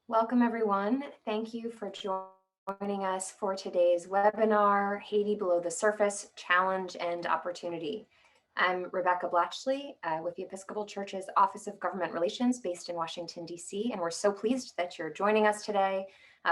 Welcome, everyone. Thank you for joining us for today's webinar, Haiti Below the Surface, Challenge and Opportunity. I'm Rebecca Blatchley with the Episcopal Church's Office of Government Relations based in Washington, D.C., and we're so pleased that you're joining us today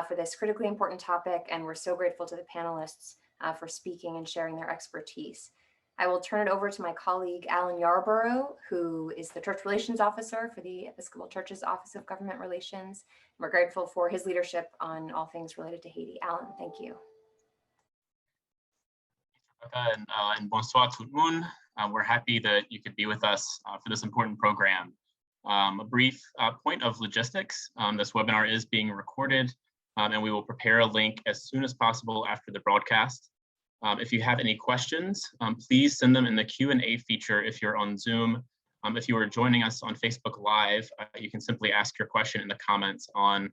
for this critically important topic, and we're so grateful to the panelists for speaking and sharing their expertise. I will turn it over to my colleague, Alan Yarborough, who is the Church Relations Officer for the Episcopal Church's Office of Government Relations. We're grateful for his leadership on all things related to Haiti. Alan, thank you. And bonsoir tout le monde. We're happy that you could be with us for this important program. A brief point of logistics. This webinar is being recorded, and we will prepare a link as soon as possible after the broadcast. If you have any questions, please send them in the Q&A feature if you're on Zoom. If you are joining us on Facebook Live, you can simply ask your question in the comments on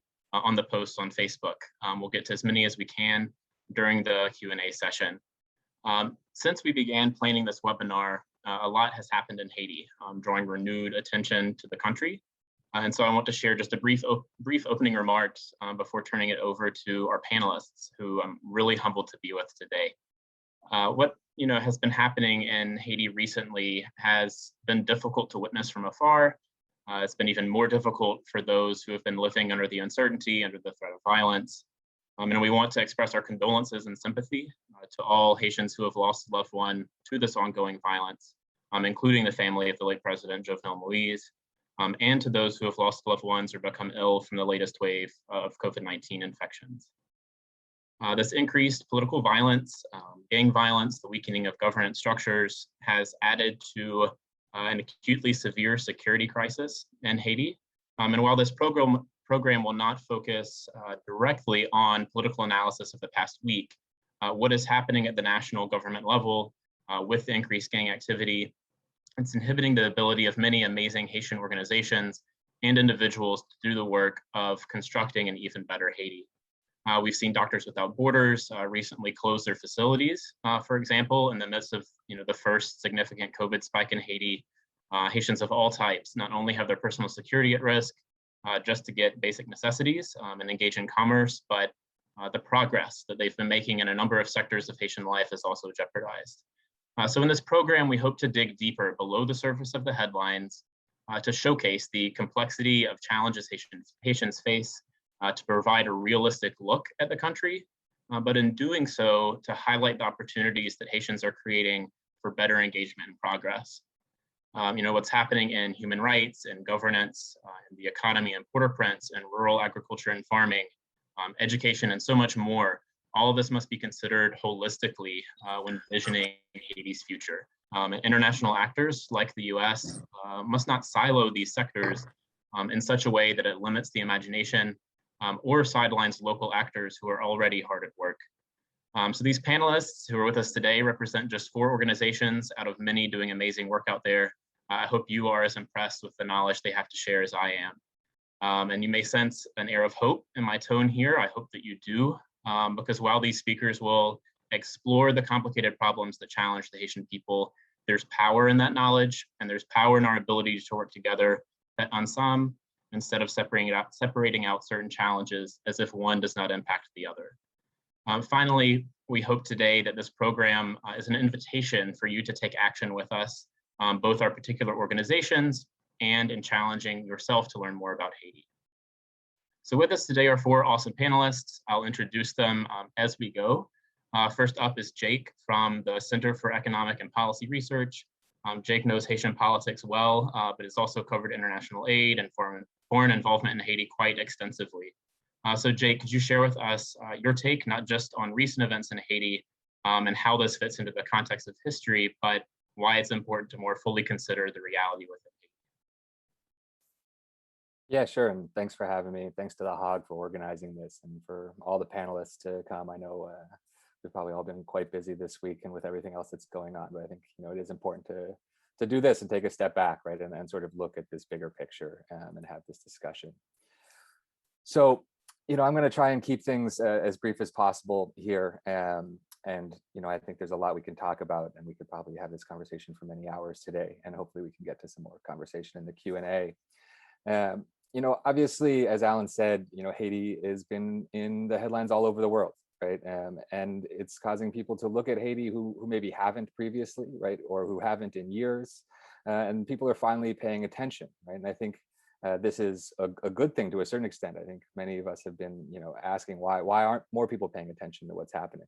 the post on Facebook. We'll get to as many as we can during the Q&A session. Since we began planning this webinar, a lot has happened in Haiti, drawing renewed attention to the country. And so I want to share just a brief opening remarks before turning it over to our panelists, who I'm really humbled to be with today. What has been happening in Haiti recently has been difficult to witness from afar. It's been even more difficult for those who have been living under the uncertainty, under the threat of violence. And we want to express our condolences and sympathy to all Haitians who have lost a loved one to this ongoing violence, including the family of the late President Jovenel Moïse, and to those who have lost loved ones or become ill from the latest wave of COVID-19 infections. This increased political violence, gang violence, the weakening of governance structures has added to an acutely severe security crisis in Haiti. And while this program will not focus directly on political analysis of the past week, what is happening at the national government level with the increased gang activity, it's inhibiting the ability of many amazing Haitian organizations and individuals to do the work of constructing an even better Haiti. We've seen Doctors Without Borders recently close their facilities, for example, in the midst of the first significant COVID spike in Haiti. Haitians of all types not only have their personal security at risk just to get basic necessities and engage in commerce, but the progress that they've been making in a number of sectors of Haitian life is also jeopardized. So in this program, we hope to dig deeper below the surface of the headlines to showcase the complexity of challenges Haitians face, to provide a realistic look at the country, but in doing so, to highlight the opportunities that Haitians are creating for better engagement and progress. What's happening in human rights and governance, in the economy and Port-au-Prince, and rural agriculture and farming, education, and so much more. All of this must be considered holistically when visioning Haiti's future. International actors like the US must not silo these sectors in such a way that it limits the imagination or sidelines local actors who are already hard at work. So these panelists who are with us today represent just 4 organizations out of many doing amazing work out there. I hope you are as impressed with the knowledge they have to share as I am. And you may sense an air of hope in my tone here. I hope that you do, because while these speakers will explore the complicated problems that challenge the Haitian people, there's power in that knowledge, and there's power in our ability to work together at ensemble, instead of separating out certain challenges as if one does not impact the other. Finally, we hope today that this program is an invitation for you to take action with us, both our particular organizations and in challenging yourself to learn more about Haiti. So with us today are 4 awesome panelists. I'll introduce them as we go. First up is Jake from the Center for Economic and Policy Research. Jake knows Haitian politics well, but has also covered international aid and foreign involvement in Haiti quite extensively. So Jake, could you share with us your take, not just on recent events in Haiti and how this fits into the context of history, but why it's important to more fully consider the reality within Haiti? Yeah, sure. And thanks for having me. Thanks to the HOG for organizing this and for all the panelists to come. I know we've probably all been quite busy this week and with everything else that's going on, but I think it is important to do this and take a step back, right, and sort of look at this bigger picture and have this discussion. So, I'm going to try and keep things as brief as possible here. And I think there's a lot we can talk about, and we could probably have this conversation for many hours today, and hopefully we can get to some more conversation in the Q&A. Obviously, as Alan said, Haiti has been in the headlines all over the world, right? And it's causing people to look at Haiti who maybe haven't previously, right? Or who haven't in years. And people are finally paying attention, right? And I think this is a good thing to a certain extent. I think many of us have been, asking why aren't more people paying attention to what's happening?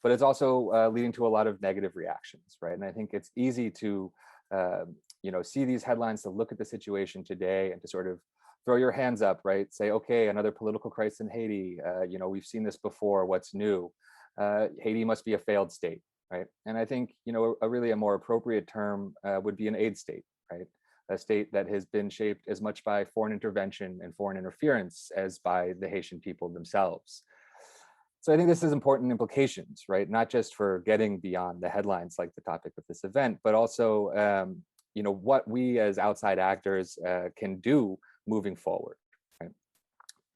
But it's also leading to a lot of negative reactions, right? And I think it's easy to, see these headlines, to look at the situation today and to sort of throw your hands up, right? Say, okay, another political crisis in Haiti. We've seen this before. What's new? Haiti must be a failed state, right? And I think, a more appropriate term would be an aid state, right? A state that has been shaped as much by foreign intervention and foreign interference as by the Haitian people themselves. So I think this has important implications, right? Not just for getting beyond the headlines like the topic of this event, but also, what we as outside actors can do moving forward, right?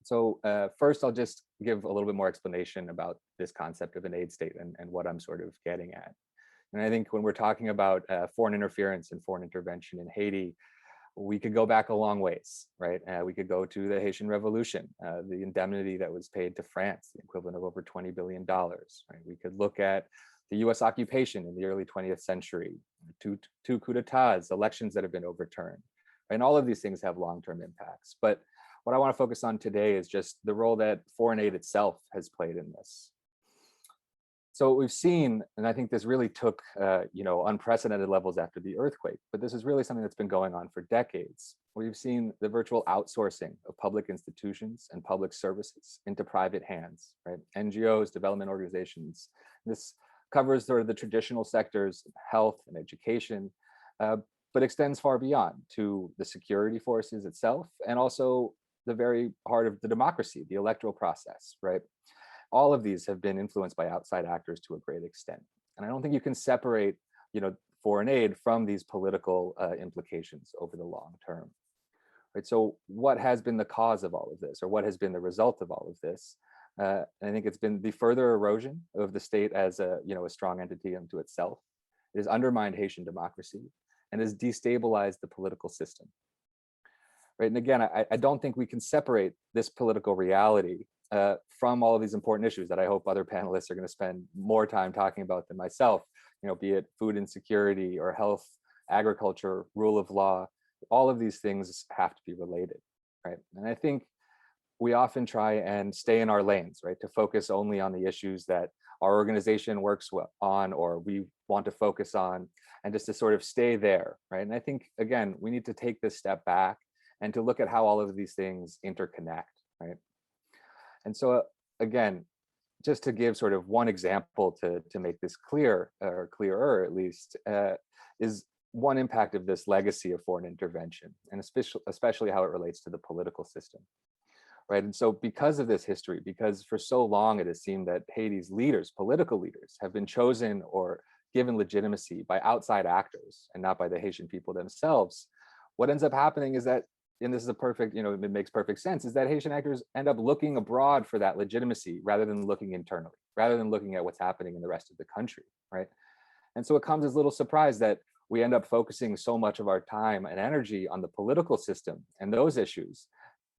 So first, I'll just give a little bit more explanation about this concept of an aid state and what I'm sort of getting at. And I think when we're talking about foreign interference and foreign intervention in Haiti, we could go back a long ways, right? We could go to the Haitian Revolution, the indemnity that was paid to France, the equivalent of over $20 billion, right? We could look at the US occupation in the early 20th century, two coups d'etats, elections that have been overturned. And all of these things have long-term impacts. But what I want to focus on today is just the role that foreign aid itself has played in this. So what we've seen, and I think this really took, unprecedented levels after the earthquake, but this is really something that's been going on for decades. We've seen the virtual outsourcing of public institutions and public services into private hands, right? NGOs, development organizations. This covers sort of the traditional sectors, health and education, but extends far beyond to the security forces itself, and also the very heart of the democracy, the electoral process, right? All of these have been influenced by outside actors to a great extent. And I don't think you can separate, foreign aid from these political implications over the long term. Right? So what has been the cause of all of this, or what has been the result of all of this? I think it's been the further erosion of the state as a strong entity unto itself. It has undermined Haitian democracy and has destabilized the political system. Right? And again, I don't think we can separate this political reality from all of these important issues that I hope other panelists are going to spend more time talking about than myself, be it food insecurity or health, agriculture, rule of law. All of these things have to be related, right? And I think we often try and stay in our lanes, right? To focus only on the issues that our organization works on, or we want to focus on, and just to sort of stay there, right? And I think, again, we need to take this step back and to look at how all of these things interconnect, right? And so, again, just to give sort of one example to make this clear, or clearer at least, is one impact of this legacy of foreign intervention, and especially how it relates to the political system, right? And so because of this history, because for so long it has seemed that Haiti's leaders, political leaders, have been chosen or given legitimacy by outside actors and not by the Haitian people themselves, what ends up happening is that, and this is a perfect, it makes perfect sense, is that Haitian actors end up looking abroad for that legitimacy rather than looking internally, rather than looking at what's happening in the rest of the country, right? And so it comes as little surprise that we end up focusing so much of our time and energy on the political system and those issues,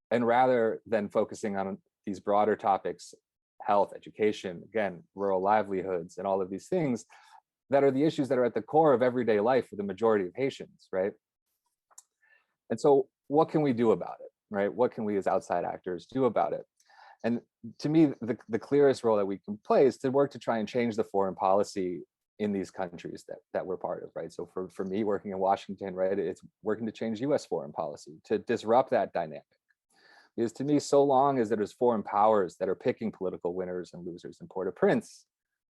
and rather than focusing on these broader topics, health, education, again, rural livelihoods, and all of these things that are the issues that are at the core of everyday life for the majority of Haitians, right? And so what can we do about it, right? What can we as outside actors do about it? And to me, the clearest role that we can play is to work to try and change the foreign policy in these countries that we're part of, right? So for me, working in Washington, right, it's working to change US foreign policy, to disrupt that dynamic. Because to me, so long as there's foreign powers that are picking political winners and losers in Port-au-Prince,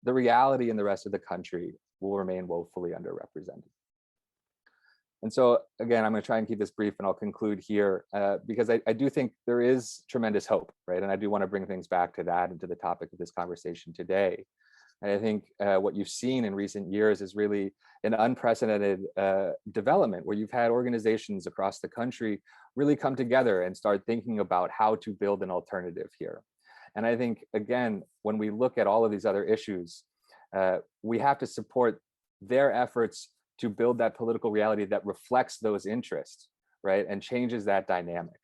the reality in the rest of the country will remain woefully underrepresented. And so again, I'm going to try and keep this brief, and I'll conclude here because I do think there is tremendous hope, right? And I do want to bring things back to that and to the topic of this conversation today. And I think what you've seen in recent years is really an unprecedented development where you've had organizations across the country really come together and start thinking about how to build an alternative here. And I think, again, when we look at all of these other issues, we have to support their efforts to build that political reality that reflects those interests, right? And changes that dynamic.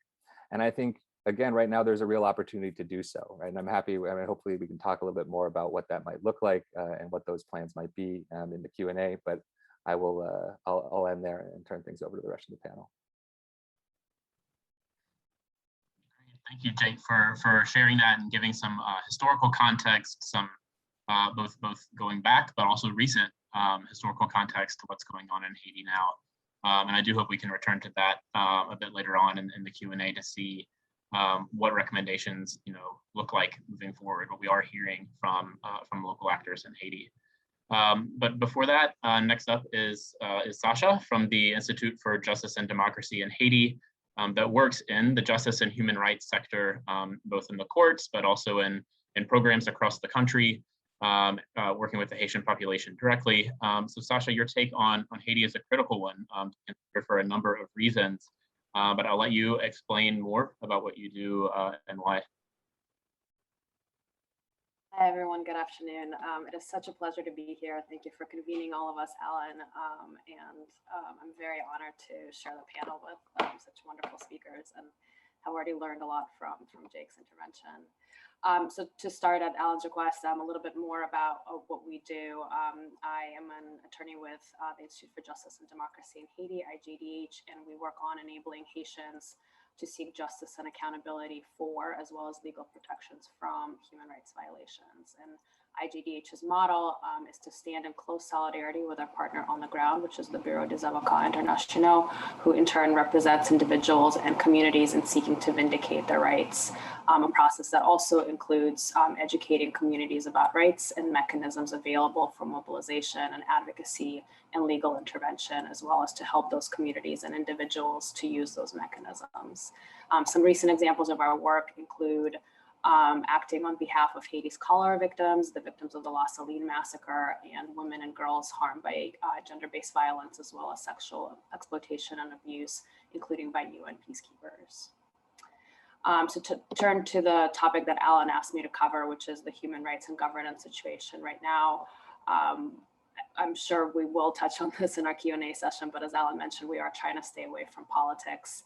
And I think, again, right now there's a real opportunity to do so, right? And I'm happy, I mean, hopefully we can talk a little bit more about what that might look like and what those plans might be in the Q&A, but I will, I'll end there and turn things over to the rest of the panel. Thank you, Jake, for sharing that and giving some historical context, some both going back, but also recent historical context to what's going on in Haiti now. And I do hope we can return to that a bit later on in the Q&A to see what recommendations look like moving forward, what we are hearing from local actors in Haiti. But before that, next up is Sasha from the Institute for Justice and Democracy in Haiti, that works in the justice and human rights sector, both in the courts, but also in programs across the country, working with the Haitian population directly. So Sasha, your take on Haiti is a critical one for a number of reasons, but I'll let you explain more about what you do and why. Hi, everyone. Good afternoon. It is such a pleasure to be here. Thank you for convening all of us, Alan. I'm very honored to share the panel with such wonderful speakers, and have already learned a lot from Jake's intervention. So to start at Alan's request, a little bit more about what we do. I am an attorney with the Institute for Justice and Democracy in Haiti, IJDH, and we work on enabling Haitians to seek justice and accountability for, as well as legal protections from, human rights violations. And IJDH's model is to stand in close solidarity with our partner on the ground, which is the Bureau des Avocats Internationaux, who in turn represents individuals and communities in seeking to vindicate their rights. A process that also includes educating communities about rights and mechanisms available for mobilization and advocacy and legal intervention, as well as to help those communities and individuals to use those mechanisms. Some recent examples of our work include acting on behalf of Haiti's cholera victims, the victims of the La Saline massacre, and women and girls harmed by gender-based violence, as well as sexual exploitation and abuse, including by UN peacekeepers. So to turn to the topic that Alan asked me to cover, which is the human rights and governance situation right now, I'm sure we will touch on this in our Q&A session, but as Alan mentioned, we are trying to stay away from politics.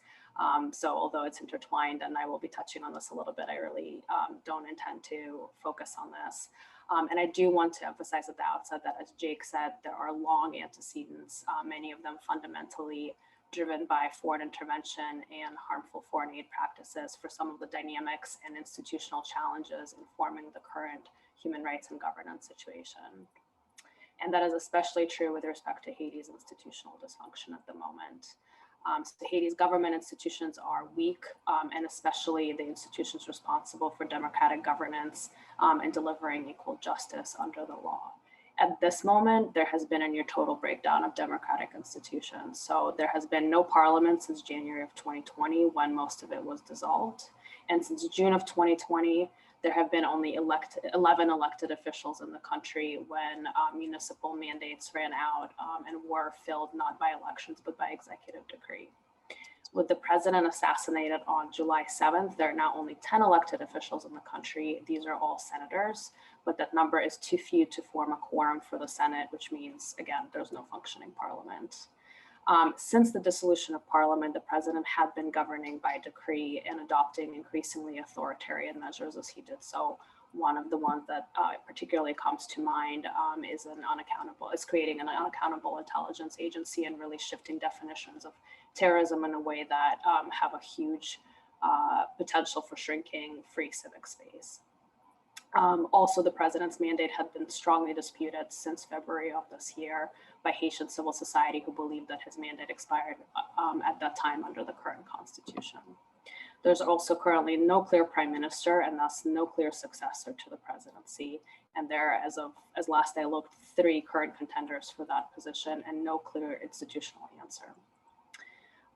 So although it's intertwined and I will be touching on this a little bit, I really don't intend to focus on this. And I do want to emphasize at the outset that, as Jake said, there are long antecedents, many of them fundamentally driven by foreign intervention and harmful foreign aid practices for some of the dynamics and institutional challenges informing the current human rights and governance situation. And that is especially true with respect to Haiti's institutional dysfunction at the moment. So Haiti's government institutions are weak, and especially the institutions responsible for democratic governance and delivering equal justice under the law. At this moment, there has been a near total breakdown of democratic institutions. So there has been no parliament since January of 2020, when most of it was dissolved. And since June of 2020, there have been only 11 elected officials in the country when municipal mandates ran out and were filled not by elections, but by executive decree. With the president assassinated on July 7th, there are now only 10 elected officials in the country. These are all senators, but that number is too few to form a quorum for the Senate, which means, again, there's no functioning parliament. Since the dissolution of parliament, the president had been governing by decree and adopting increasingly authoritarian measures as he did so. One of the ones that particularly comes to mind is creating an unaccountable intelligence agency and really shifting definitions of terrorism in a way that have a huge potential for shrinking free civic space. Also, the president's mandate had been strongly disputed since February of this year by Haitian civil society, who believed that his mandate expired at that time under the current constitution. There's also currently no clear prime minister and thus no clear successor to the presidency. And there are, as last I looked, 3 current contenders for that position and no clear institutional answer.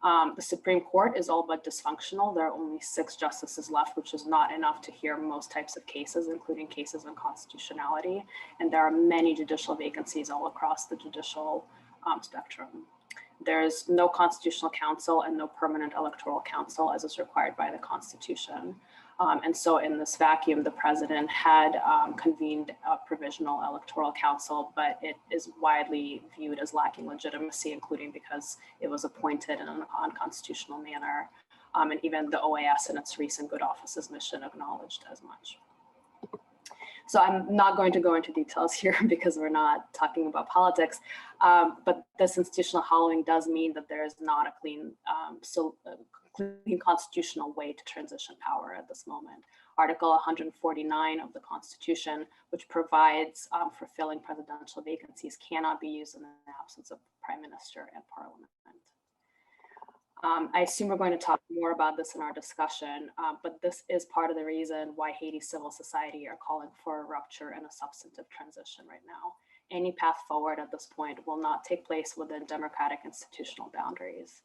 The Supreme Court is all but dysfunctional. There are only 6 justices left, which is not enough to hear most types of cases, including cases on constitutionality. And there are many judicial vacancies all across the judicial spectrum. There's no constitutional council and no permanent electoral council as is required by the Constitution. And so in this vacuum, the president had convened a provisional electoral council, but it is widely viewed as lacking legitimacy, including because it was appointed in an unconstitutional manner. and even the OAS in its recent Good Offices mission acknowledged as much. So I'm not going to go into details here because we're not talking about politics, but this institutional hollowing does mean that there is not a clean constitutional way to transition power at this moment. Article 149 of the Constitution, which provides for filling presidential vacancies, cannot be used in the absence of prime minister and parliament. I assume we're going to talk more about this in our discussion, but this is part of the reason why Haiti civil society are calling for a rupture and a substantive transition right now. Any path forward at this point will not take place within democratic institutional boundaries.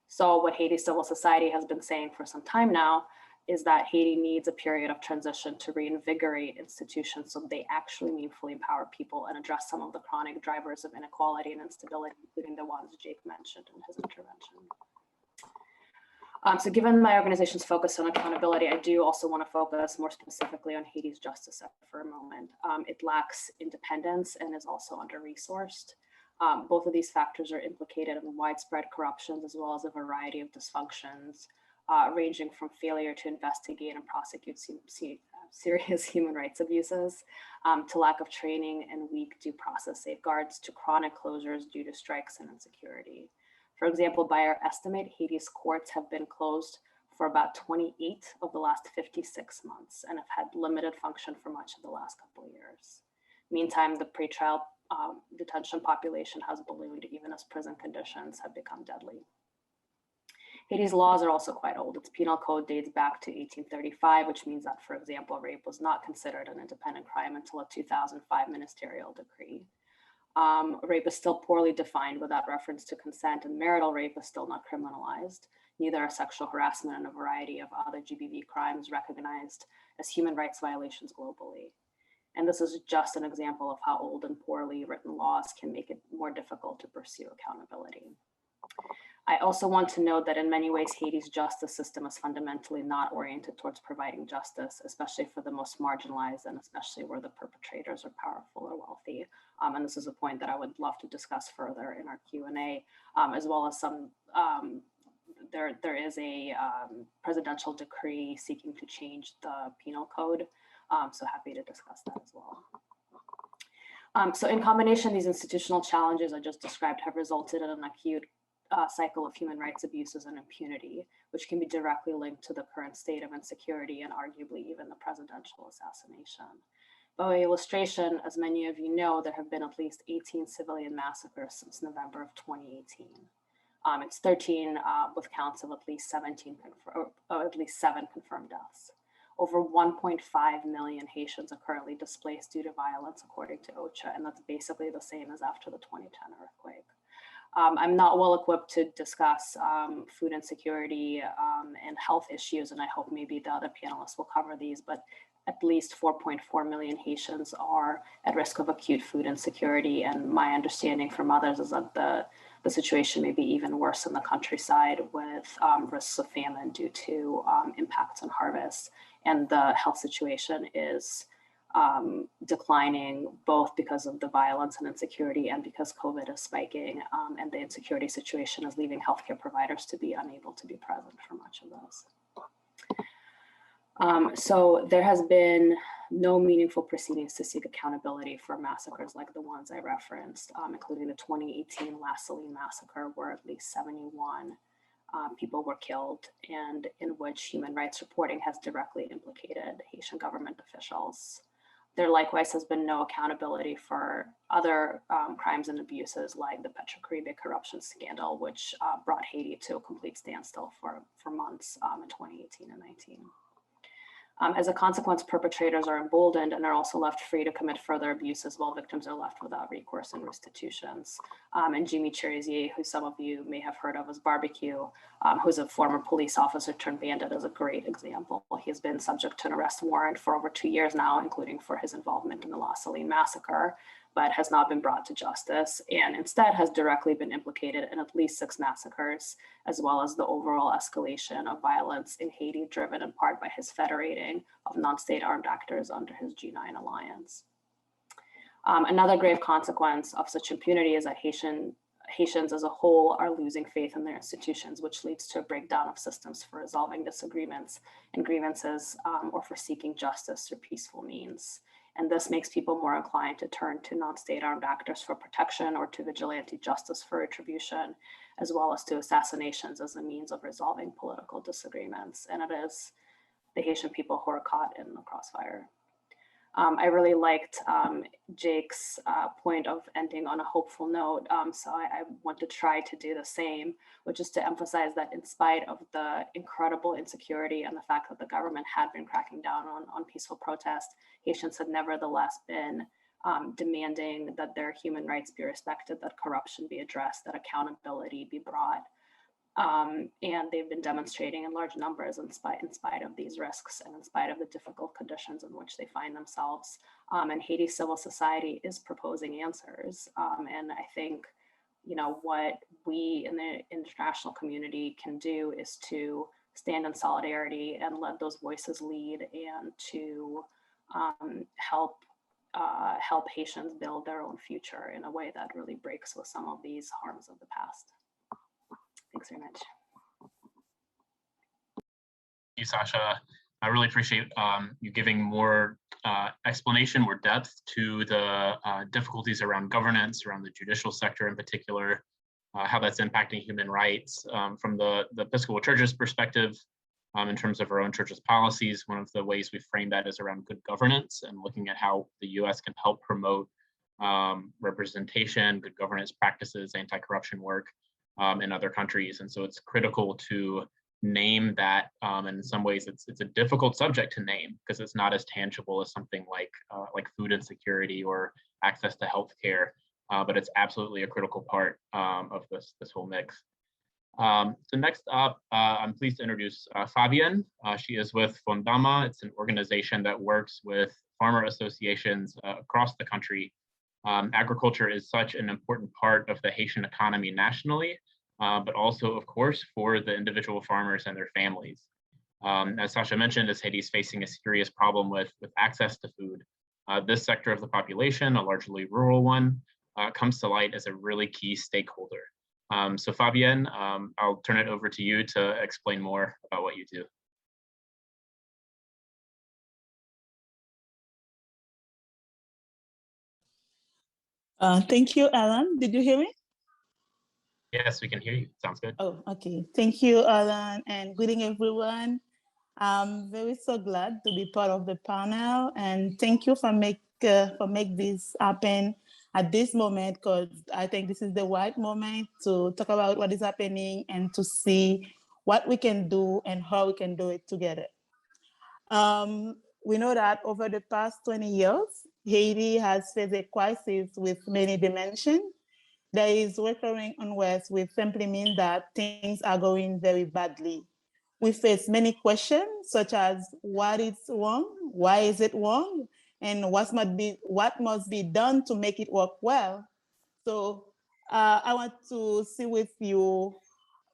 So what Haiti civil society has been saying for some time now is that Haiti needs a period of transition to reinvigorate institutions so they actually meaningfully empower people and address some of the chronic drivers of inequality and instability, including the ones Jake mentioned in his intervention. So given my organization's focus on accountability, I do also want to focus more specifically on Haiti's justice sector for a moment. It lacks independence and is also under-resourced. Both of these factors are implicated in widespread corruptions as well as a variety of dysfunctions, ranging from failure to investigate and prosecute serious human rights abuses, to lack of training and weak due process safeguards, to chronic closures due to strikes and insecurity. For example, by our estimate, Haiti's courts have been closed for about 28 of the last 56 months and have had limited function for much of the last couple of years. Meantime, the pretrial detention population has ballooned even as prison conditions have become deadly. Haiti's laws are also quite old. Its penal code dates back to 1835, which means that, for example, rape was not considered an independent crime until a 2005 ministerial decree. Rape is still poorly defined without reference to consent, and marital rape is still not criminalized. Neither are sexual harassment and a variety of other GBV crimes recognized as human rights violations globally. And this is just an example of how old and poorly written laws can make it more difficult to pursue accountability. I also want to note that in many ways, Haiti's justice system is fundamentally not oriented towards providing justice, especially for the most marginalized and especially where the perpetrators are powerful or wealthy. And this is a point that I would love to discuss further in our Q&A, as well as some, there is a presidential decree seeking to change the penal code. So happy to discuss that as well. So in combination, these institutional challenges I just described have resulted in an acute cycle of human rights abuses and impunity, which can be directly linked to the current state of insecurity and arguably even the presidential assassination. By way of illustration, as many of you know, there have been at least 18 civilian massacres since November of 2018. It's 13 with counts of at least 7 confirmed deaths. Over 1.5 million Haitians are currently displaced due to violence, according to OCHA, and that's basically the same as after the 2010 earthquake. I'm not well equipped to discuss food insecurity and health issues, and I hope maybe the other panelists will cover these, but at least 4.4 million Haitians are at risk of acute food insecurity, and my understanding from others is that the situation may be even worse in the countryside with risks of famine due to impacts on harvests, and the health situation is declining both because of the violence and insecurity and because COVID is spiking, and the insecurity situation is leaving healthcare providers to be unable to be present for much of those. So there has been no meaningful proceedings to seek accountability for massacres like the ones I referenced, including the 2018 La Saline massacre, where at least 71 people were killed, and in which human rights reporting has directly implicated Haitian government officials. There likewise has been no accountability for other crimes and abuses like the Petrocaribe corruption scandal, which brought Haiti to a complete standstill for months in 2018 and 19. As a consequence, perpetrators are emboldened and are also left free to commit further abuses while victims are left without recourse and restitutions. And Jimmy Cherisie, who some of you may have heard of as Barbecue, who's a former police officer turned bandit, is a great example. He has been subject to an arrest warrant for over 2 years now, including for his involvement in the La Saline massacre, but has not been brought to justice, and instead has directly been implicated in at least 6 massacres, as well as the overall escalation of violence in Haiti, driven in part by his federating of non-state armed actors under his G9 alliance. Another grave consequence of such impunity is that Haitian Haitians as a whole are losing faith in their institutions, which leads to a breakdown of systems for resolving disagreements and grievances, or for seeking justice through peaceful means. And this makes people more inclined to turn to non-state armed actors for protection or to vigilante justice for retribution, as well as to assassinations as a means of resolving political disagreements. And it is the Haitian people who are caught in the crossfire. I really liked Jake's point of ending on a hopeful note. So I want to try to do the same, which is to emphasize that in spite of the incredible insecurity and the fact that the government had been cracking down on peaceful protest, Haitians had nevertheless been demanding that their human rights be respected, that corruption be addressed, that accountability be brought. And they've been demonstrating in large numbers in spite of these risks and in spite of the difficult conditions in which they find themselves. And Haiti's civil society is proposing answers. And I think, you know, what we in the international community can do is to stand in solidarity and let those voices lead, and to help Haitians build their own future in a way that really breaks with some of these harms of the past. Thanks very much. Thank you, Sasha. I really appreciate you giving more explanation, more depth to the difficulties around governance, around the judicial sector in particular, how that's impacting human rights from the Episcopal Church's perspective. In terms of our own church's policies, one of the ways we frame that is around good governance and looking at how the US can help promote representation, good governance practices, anti-corruption work in other countries. And so it's critical to name that. And in some ways, it's a difficult subject to name because it's not as tangible as something like food insecurity or access to healthcare, but it's absolutely a critical part of this whole mix. So next up, I'm pleased to introduce Fabienne. She is with Fondama. It's an organization that works with farmer associations across the country. Agriculture is such an important part of the Haitian economy nationally, but also, of course, for the individual farmers and their families. As Sasha mentioned, as Haiti is facing a serious problem with access to food, this sector of the population, a largely rural one, comes to light as a really key stakeholder. So Fabienne, I'll turn it over to you to explain more about what you do. Thank you, Alan. Did you hear me? Yes, we can hear you. Sounds good. Oh, okay. Thank you, Alan, and good evening, everyone. I'm very so glad to be part of the panel, and thank you for make this happen at this moment, because I think this is the right moment to talk about what is happening and to see what we can do and how we can do it together. We know that over the past 20 years, Haiti has faced a crisis with many dimensions. There is recurring unrest, which simply means that things are going very badly. We face many questions, such as what is wrong, why is it wrong, and what must be done to make it work well. So I want to see with you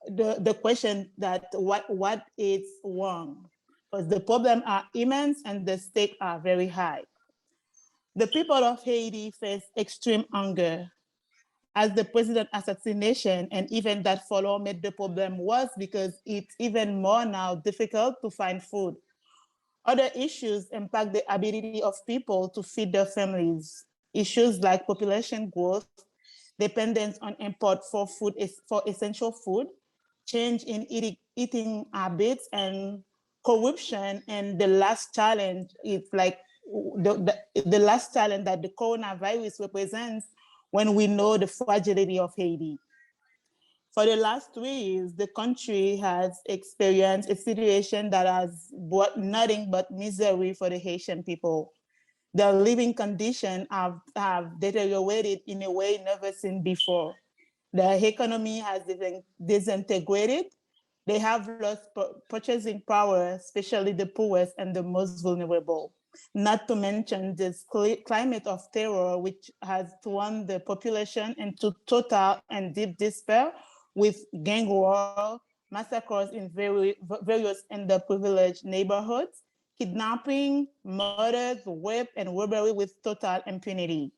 the question that what is wrong, because the problems are immense and the stakes are very high. The people of Haiti face extreme hunger, as the president assassination and even that follow made the problem worse because it's even more now difficult to find food. Other issues impact the ability of people to feed their families. Issues like population growth, dependence on import for food, for essential food, change in eating habits, and corruption. And the last challenge is like the last challenge that the coronavirus represents, when we know the fragility of Haiti. For the last 3 years, the country has experienced a situation that has brought nothing but misery for the Haitian people. Their living conditions have deteriorated in a way never seen before. Their economy has disintegrated. They have lost purchasing power, especially the poorest and the most vulnerable. Not to mention this climate of terror, which has thrown the population into total and deep despair, with gang war, massacres in various underprivileged neighborhoods, kidnapping, murders, rape, and robbery with total impunity.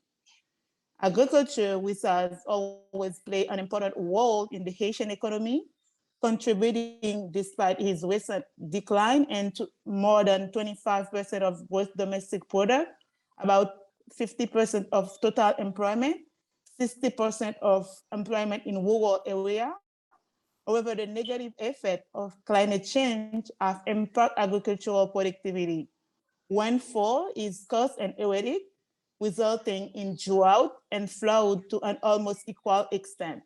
Agriculture, which has always played an important role in the Haitian economy, contributing despite its recent decline and to more than 25% of gross domestic product, about 50% of total employment, 60% of employment in rural area. However, the negative effect of climate change have impacted agricultural productivity. Rainfall is scarce and erratic, resulting in drought and flood to an almost equal extent.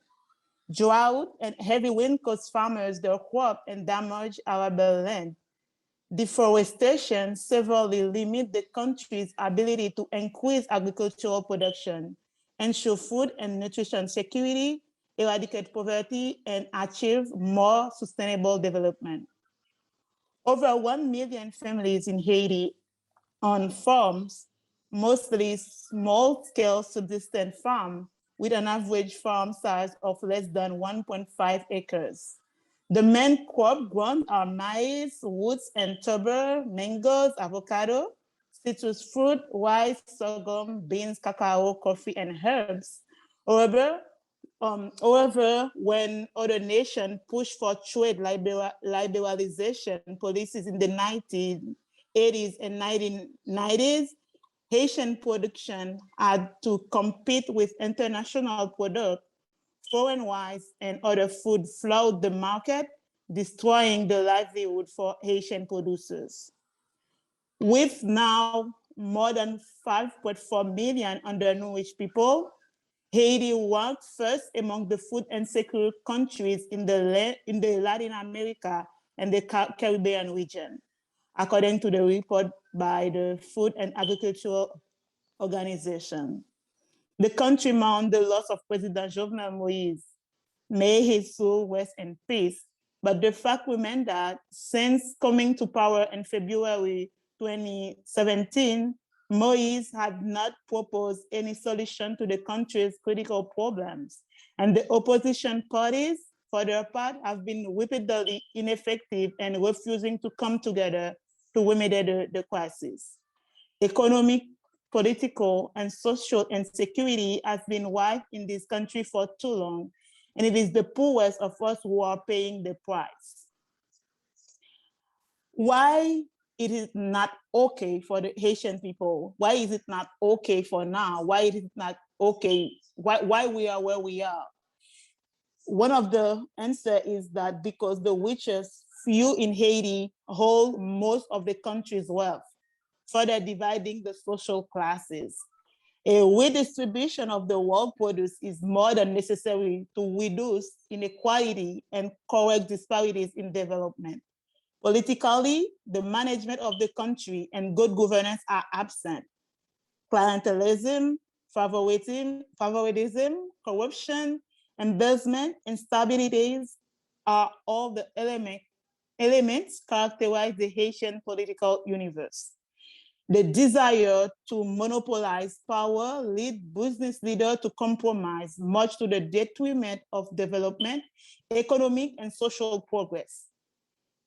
Drought and heavy wind cause farmers their crop and damage arable land. Deforestation severely limits the country's ability to increase agricultural production, ensure food and nutrition security, eradicate poverty, and achieve more sustainable development. Over 1 million families in Haiti on farms, mostly small-scale subsistence farms, with an average farm size of less than 1.5 acres. The main crop grown are maize, roots and tuber, mangoes, avocado, citrus fruit, rice, sorghum, beans, cacao, coffee, and herbs. However, when other nations pushed for trade liberalization policies in the 1980s and 1990s, Haitian production had to compete with international products. Foreign rice and other food flooded the market, destroying the livelihood for Haitian producers. With now more than 5.4 million undernourished people, Haiti ranks first among the food insecure countries in the Latin America and the Caribbean region, according to the report by the Food and Agricultural Organization. The country mourned the loss of President Jovenel Moïse. May his soul rest in peace. But the fact remains that since coming to power in February 2017, Moïse had not proposed any solution to the country's critical problems. And the opposition parties, for their part, have been repeatedly ineffective and refusing to come together to remedy the crisis. Economic, political, and social insecurity has been rife in this country for too long, and it is the poorest of us who are paying the price. Why it is not okay for the Haitian people? Why is it not okay for now? Why is it not okay? Why we are where we are? One of the answers is that because the richest few in Haiti hold most of the country's wealth, further dividing the social classes. A redistribution of the world produce is more than necessary to reduce inequality and correct disparities in development. Politically, the management of the country and good governance are absent. Clientelism, favoritism, corruption, embezzlement, instabilities are all the elements characterize the Haitian political universe. The desire to monopolize power lead business leaders to compromise, much to the detriment of development, economic and social progress.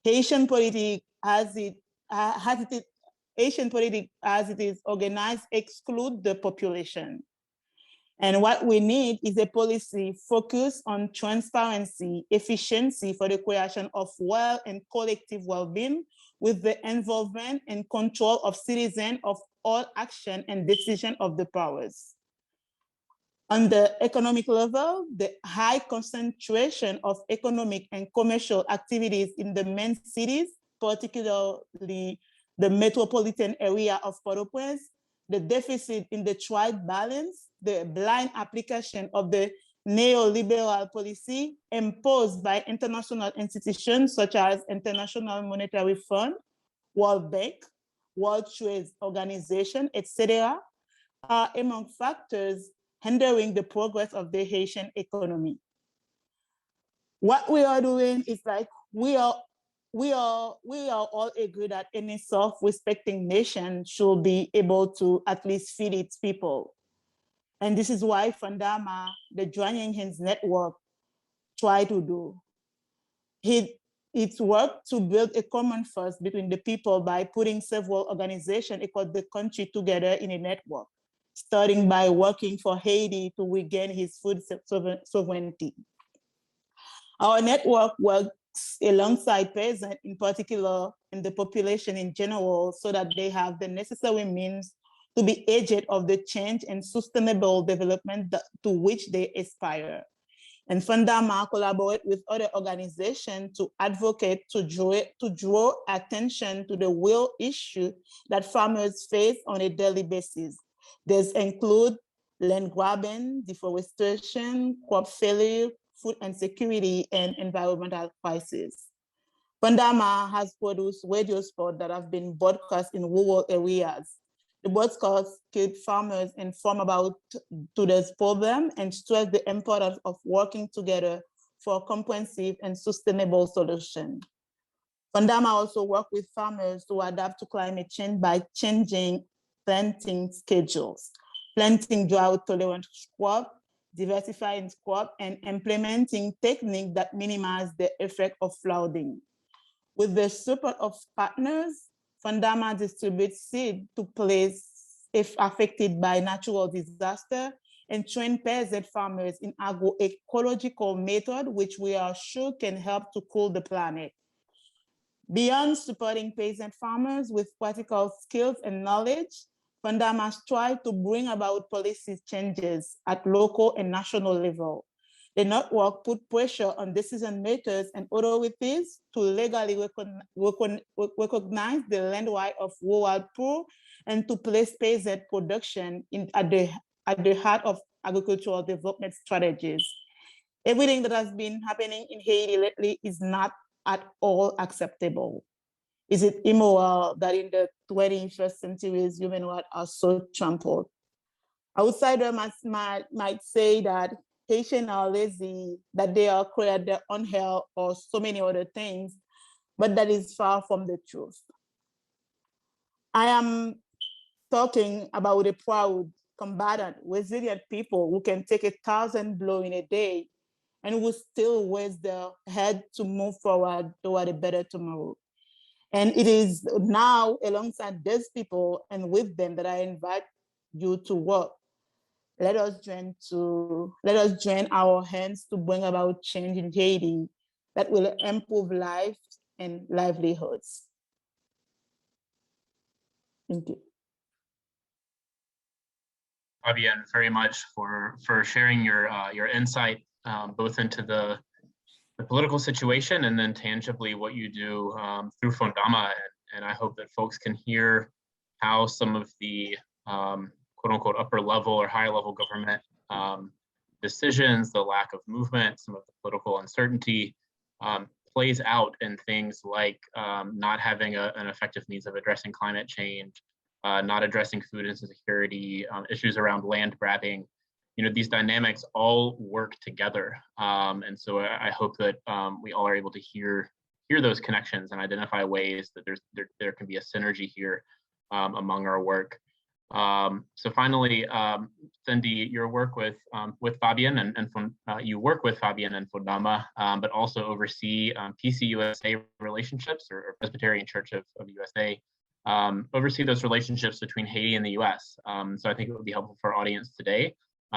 Haitian politics as it is organized exclude the population. And what we need is a policy focused on transparency, efficiency for the creation of wealth and collective well-being, with the involvement and control of citizens of all action and decision of the powers. On the economic level, the high concentration of economic and commercial activities in the main cities, particularly the metropolitan area of Port-au-Prince, the deficit in the trade balance, the blind application of the neoliberal policy imposed by international institutions such as International Monetary Fund, World Bank, World Trade Organization, etc., are among factors hindering the progress of the Haitian economy. What we are doing is like we are all agree that any self-respecting nation should be able to at least feed its people. And this is why Fandama, the Joining Hands Network, try to do. It's worked to build a common trust between the people by putting several organizations across the country together in a network. starting by working for Haiti to regain his food sovereignty. Our network works alongside peasants, in particular, and the population in general, so that they have the necessary means to be agents of the change and sustainable development to which they aspire. And Fundama collaborate with other organizations to advocate, to draw attention to the real issue that farmers face on a daily basis. These include land grabbing, deforestation, crop failure, food insecurity, and environmental crisis. Fundama has produced radio spots that have been broadcast in rural areas. The broadcasts keep farmers informed about today's problem and stress the importance of working together for a comprehensive and sustainable solution. Fundama also works with farmers to adapt to climate change by changing planting schedules, planting drought-tolerant crops, diversifying crop, and implementing techniques that minimize the effect of flooding. With the support of partners, Fundama distributes seed to places if affected by natural disaster and train peasant farmers in agroecological method, which we are sure can help to cool the planet. Beyond supporting peasant farmers with practical skills and knowledge, Fundama strives to bring about policy changes at local and national level. The network put pressure on decision makers and authorities to legally recognize the land right of rural poor and to place peasant production at the heart of agricultural development strategies. Everything that has been happening in Haiti lately is not at all acceptable. Is it immoral that in the 21st century human rights are so trampled? Outsiders might say that Haitians are lazy, that they are creating their own hell, or so many other things, but that is far from the truth. I am talking about a proud, combatant, resilient people who can take 1,000 blows in a day and who still raise their head to move forward toward a better tomorrow. And it is now alongside these people and with them that I invite you to work. Let us join our hands to bring about change in Haiti that will improve lives and livelihoods. Thank you. Fabienne, very much for sharing your insight both into the political situation and then tangibly what you do through Fundama. And I hope that folks can hear how some of the quote unquote upper level or higher level government decisions, the lack of movement, some of the political uncertainty plays out in things like not having an effective means of addressing climate change, not addressing food insecurity, issues around land grabbing. You know, these dynamics all work together. And so I hope that we all are able to hear those connections and identify ways that there can be a synergy here among our work. So finally, Cindy, your work with Fabienne and you work with Fabienne and Fundama, but also oversee PCUSA relationships or Presbyterian Church of USA, oversee those relationships between Haiti and the US. So I think it would be helpful for our audience today,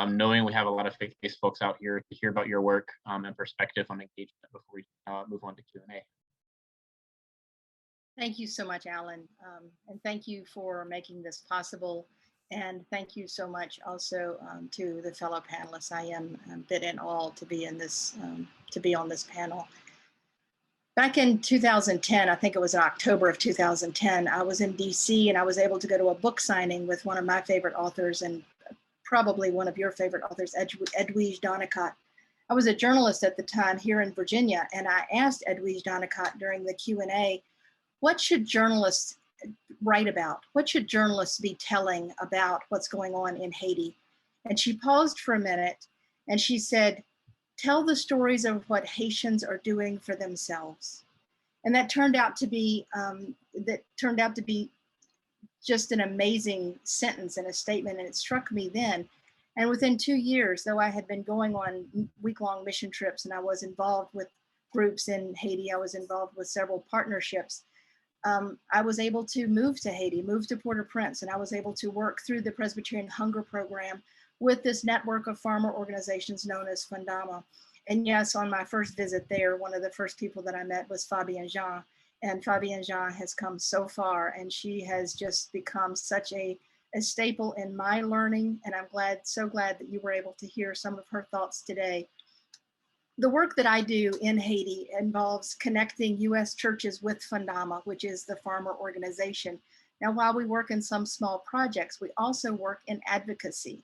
knowing we have a lot of faith-based folks out here to hear about your work and perspective on engagement before we move on to Q&A. Thank you so much, Alan. And thank you for making this possible. And thank you so much also to the fellow panelists. I am a bit in awe to be in this, to be on this panel. Back in 2010, I think it was in October of 2010, I was in DC and I was able to go to a book signing with one of my favorite authors and probably one of your favorite authors, Edwige Donnicott. I was a journalist at the time here in Virginia, and I asked Edwige Donnicott during the Q&A, what should journalists write about? What should journalists be telling about what's going on in Haiti? And she paused for a minute and she said, tell the stories of what Haitians are doing for themselves. And that turned out to be, just an amazing sentence and a statement, and it struck me then. And within 2 years, though I had been going on week-long mission trips and I was involved with groups in Haiti, I was involved with several partnerships, I was able to move to Haiti, move to Port-au-Prince, and I was able to work through the Presbyterian Hunger Program with this network of farmer organizations known as Fundama. And yes, on my first visit there, one of the first people that I met was Fabienne Jean. And Fabienne Jean has come so far, and she has just become such a staple in my learning. And I'm so glad that you were able to hear some of her thoughts today. The work that I do in Haiti involves connecting U.S. churches with Fundama, which is the farmer organization. Now, while we work in some small projects, we also work in advocacy.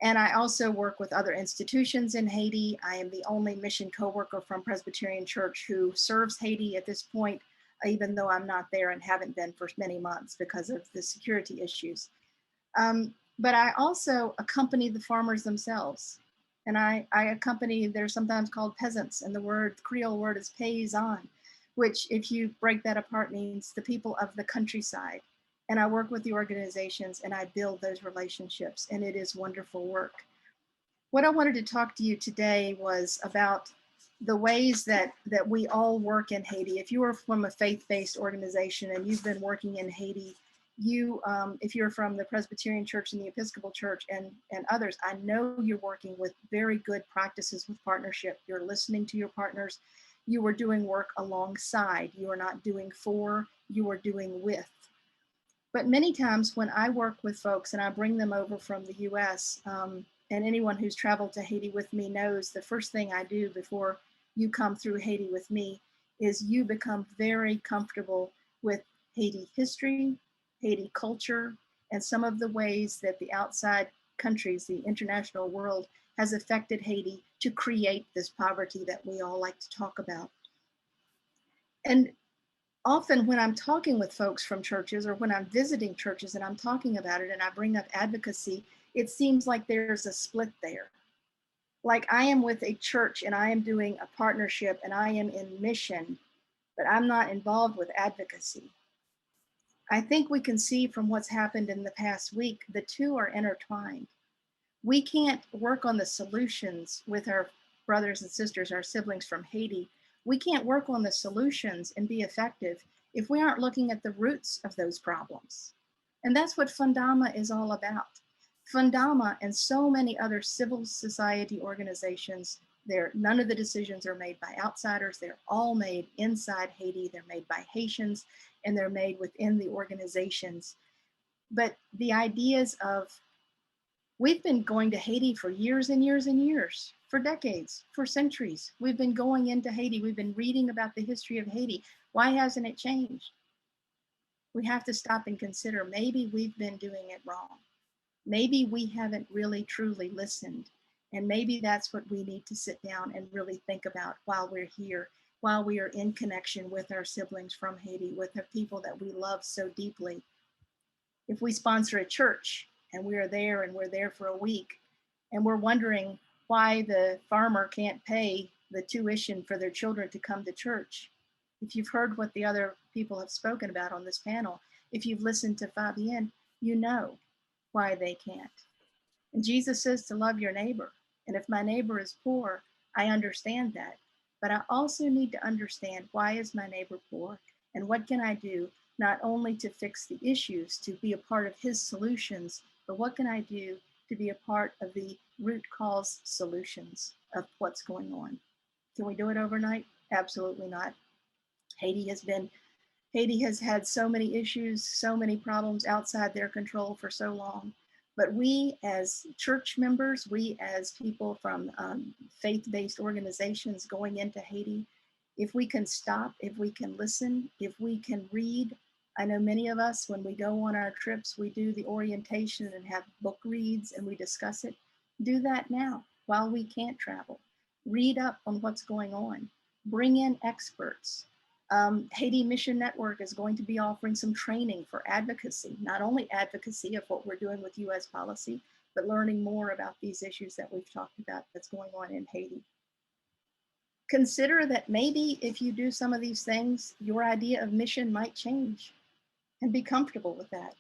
And I also work with other institutions in Haiti. I am the only mission co-worker from Presbyterian Church who serves Haiti at this point, even though I'm not there and haven't been for many months because of the security issues. But I also accompany the farmers themselves. And I accompany, they're sometimes called peasants, and the Creole word is paysan, which if you break that apart means the people of the countryside. And I work with the organizations and I build those relationships, and it is wonderful work. What I wanted to talk to you today was about the ways that we all work in Haiti. If you are from a faith-based organization and you've been working in Haiti, if you're from the Presbyterian Church and the Episcopal Church and others, I know you're working with very good practices with partnership. You're listening to your partners. You are doing work alongside. You are not doing for, you are doing with. But many times when I work with folks and I bring them over from the US, and anyone who's traveled to Haiti with me knows the first thing I do before you come through Haiti with me is you become very comfortable with Haiti history, Haiti culture, and some of the ways that the outside countries, the international world, has affected Haiti to create this poverty that we all like to talk about. And often when I'm talking with folks from churches or when I'm visiting churches and I'm talking about it and I bring up advocacy, it seems like there's a split there. Like I am with a church and I am doing a partnership and I am in mission, but I'm not involved with advocacy. I think we can see from what's happened in the past week, the two are intertwined. We can't work on the solutions with our brothers and sisters, our siblings from Haiti. We can't work on the solutions and be effective if we aren't looking at the roots of those problems. And that's what Fundama is all about. Fundama and so many other civil society organizations, none of the decisions are made by outsiders. They're all made inside Haiti. They're made by Haitians, and they're made within the organizations. But the ideas of, we've been going to Haiti for years and years and years, for decades, for centuries. We've been going into Haiti. We've been reading about the history of Haiti. Why hasn't it changed? We have to stop and consider, maybe we've been doing it wrong. Maybe we haven't really truly listened. And maybe that's what we need to sit down and really think about while we're here, while we are in connection with our siblings from Haiti, with the people that we love so deeply. If we sponsor a church and we are there and we're there for a week and we're wondering why the farmer can't pay the tuition for their children to come to church, if you've heard what the other people have spoken about on this panel, if you've listened to Fabienne, you know why they can't. And Jesus says to love your neighbor. And if my neighbor is poor, I understand that. But I also need to understand, why is my neighbor poor? And what can I do, not only to fix the issues, to be a part of his solutions, but what can I do to be a part of the root cause solutions of what's going on? Can we do it overnight? Absolutely not. Haiti has had so many issues, so many problems outside their control for so long. But we as church members, we as people from faith-based organizations going into Haiti, if we can stop, if we can listen, if we can read. I know many of us, when we go on our trips, we do the orientation and have book reads and we discuss it. Do that now while we can't travel. Read up on what's going on. Bring in experts. Haiti Mission Network is going to be offering some training for advocacy, not only advocacy of what we're doing with US policy, but learning more about these issues that we've talked about that's going on in Haiti. Consider that maybe if you do some of these things, your idea of mission might change, and be comfortable with that.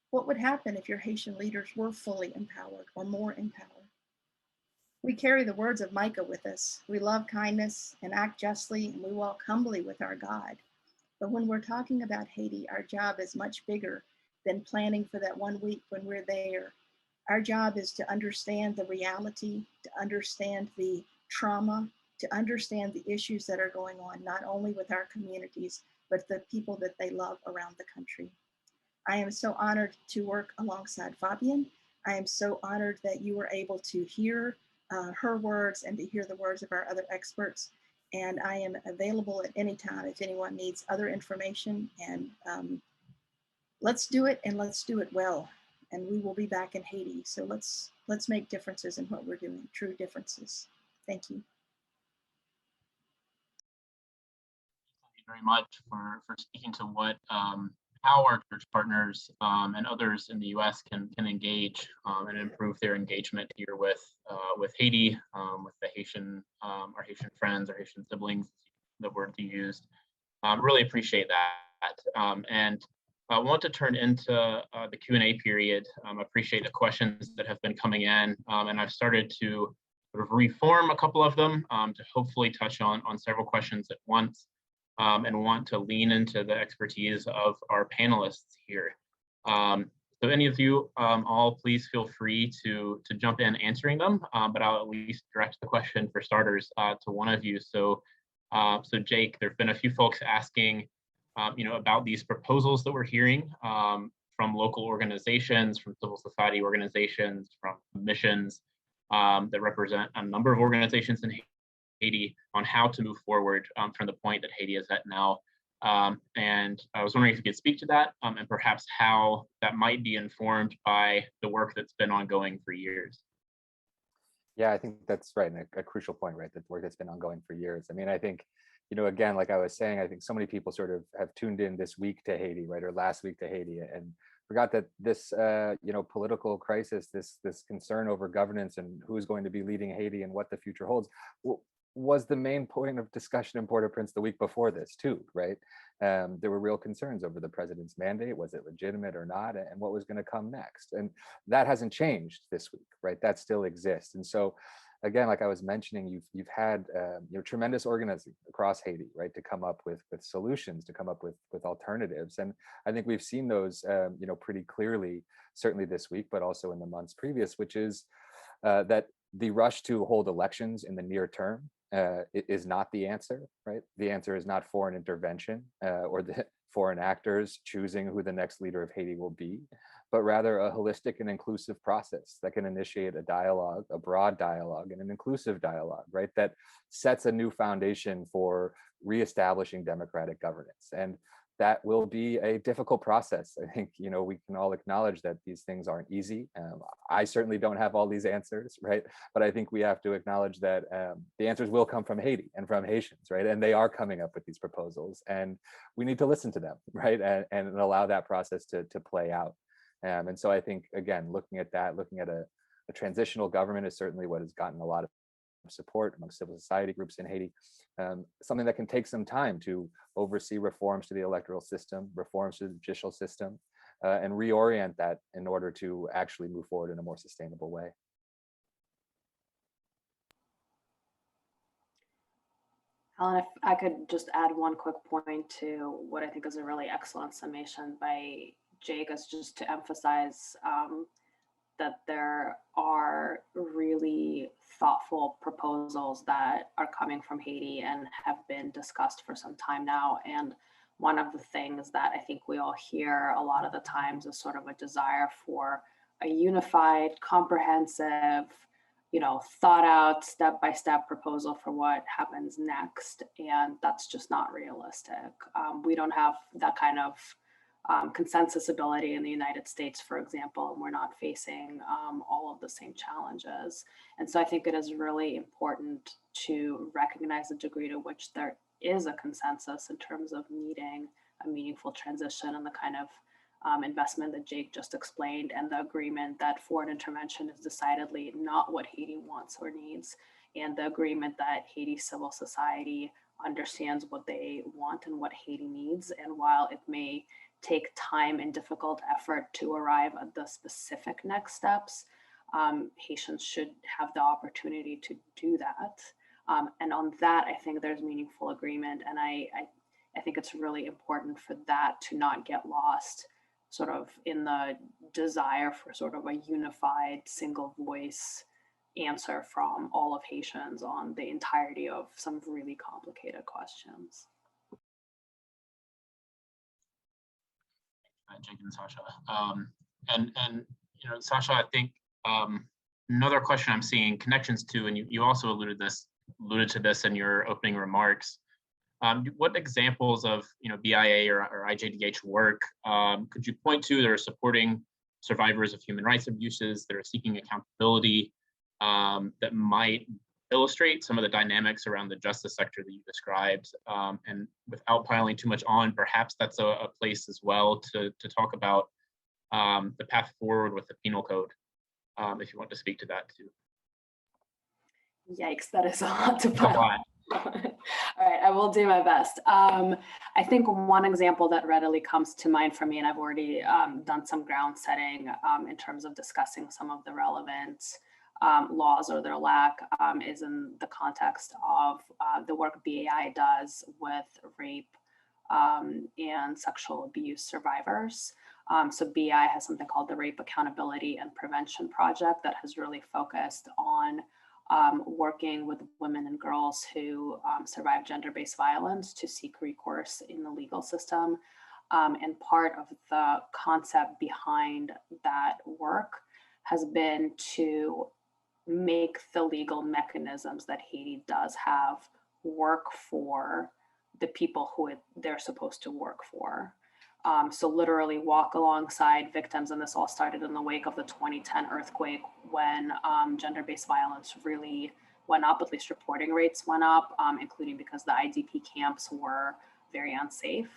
What would happen if your Haitian leaders were fully empowered or more empowered? We carry the words of Micah with us. We love kindness and act justly, and we walk humbly with our God. But when we're talking about Haiti, our job is much bigger than planning for that 1 week when we're there. Our job is to understand the reality, to understand the trauma, to understand the issues that are going on, not only with our communities, but the people that they love around the country. I am so honored to work alongside Fabian. I am so honored that you were able to hear her words and to hear the words of our other experts. And I am available at any time if anyone needs other information. And let's do it, and let's do it well. And we will be back in Haiti. So let's make differences in what we're doing, true differences. Thank you. Thank you very much for speaking to what how our church partners and others in the U.S. can engage and improve their engagement here with Haiti, with the Haitian, our Haitian friends, our Haitian siblings, the word you used. Really appreciate that. And I want to turn into the Q&A period. Appreciate the questions that have been coming in, and I've started to sort of reform a couple of them to hopefully touch on several questions at once. And want to lean into the expertise of our panelists here. So any of you all, please feel free to jump in answering them, but I'll at least direct the question for starters to one of you. So Jake, there've been a few folks asking, about these proposals that we're hearing from local organizations, from civil society organizations, from missions that represent a number of organizations in Haiti on how to move forward from the point that Haiti is at now. And I was wondering if you could speak to that and perhaps how that might be informed by the work that's been ongoing for years. Yeah, I think that's right. And a crucial point, right? The work that's been ongoing for years. I mean, I think, again, like I was saying, I think so many people sort of have tuned in this week to Haiti, right? Or last week to Haiti, and forgot that this, political crisis, this concern over governance and who's going to be leading Haiti and what the future holds, was the main point of discussion in Port-au-Prince the week before this too, right? There were real concerns over the president's mandate. Was it legitimate or not? And what was going to come next? And that hasn't changed this week, right? That still exists. And so, again, like I was mentioning, you've had tremendous organizing across Haiti, right, to come up with solutions, to come up with alternatives. And I think we've seen those, pretty clearly, certainly this week, but also in the months previous, which is that the rush to hold elections in the near term is not the answer, right? The answer is not foreign intervention or the foreign actors choosing who the next leader of Haiti will be, but rather a holistic and inclusive process that can initiate a dialogue, a broad dialogue, and an inclusive dialogue, right? That sets a new foundation for reestablishing democratic governance. And that will be a difficult process. I think, we can all acknowledge that these things aren't easy. I certainly don't have all these answers, right? But I think we have to acknowledge that the answers will come from Haiti and from Haitians, right? And they are coming up with these proposals, and we need to listen to them, right? And allow that process to play out. And so I think, again, looking at that, looking at a transitional government is certainly what has gotten a lot of support among civil society groups in Haiti, something that can take some time to oversee reforms to the electoral system, reforms to the judicial system, and reorient that in order to actually move forward in a more sustainable way. Alan, if I could just add one quick point to what I think is a really excellent summation by Jake, is just to emphasize that there are really thoughtful proposals that are coming from Haiti and have been discussed for some time now. And one of the things that I think we all hear a lot of the times is sort of a desire for a unified, comprehensive, thought out step-by-step proposal for what happens next. And that's just not realistic. We don't have that kind of consensus ability in the United States, for example, and we're not facing all of the same challenges. And so I think it is really important to recognize the degree to which there is a consensus in terms of needing a meaningful transition and the kind of investment that Jake just explained, and the agreement that foreign intervention is decidedly not what Haiti wants or needs, and the agreement that Haiti civil society understands what they want and what Haiti needs. And while it may take time and difficult effort to arrive at the specific next steps, Haitians should have the opportunity to do that. And on that, I think there's meaningful agreement. And I I think it's really important for that to not get lost sort of in the desire for sort of a unified single voice answer from all of Haitians on the entirety of some really complicated questions. Jake and Sasha. And you know, Sasha, I think another question I'm seeing connections to, and you also alluded to this in your opening remarks. What examples of BIA or IJDH work could you point to that are supporting survivors of human rights abuses, that are seeking accountability, that might illustrate some of the dynamics around the justice sector that you described? And without piling too much on, perhaps that's a place as well to talk about the path forward with the penal code, if you want to speak to that too. Yikes, that is a lot to put on. All right, I will do my best. I think one example that readily comes to mind for me, and I've already done some ground setting in terms of discussing some of the relevant laws or their lack, is in the context of the work BAI does with rape and sexual abuse survivors. So BAI has something called the Rape Accountability and Prevention Project that has really focused on working with women and girls who survive gender-based violence to seek recourse in the legal system. And part of the concept behind that work has been to make the legal mechanisms that Haiti does have work for the people who they're supposed to work for. So literally walk alongside victims, and this all started in the wake of the 2010 earthquake when gender-based violence really went up, at least reporting rates went up, including because the IDP camps were very unsafe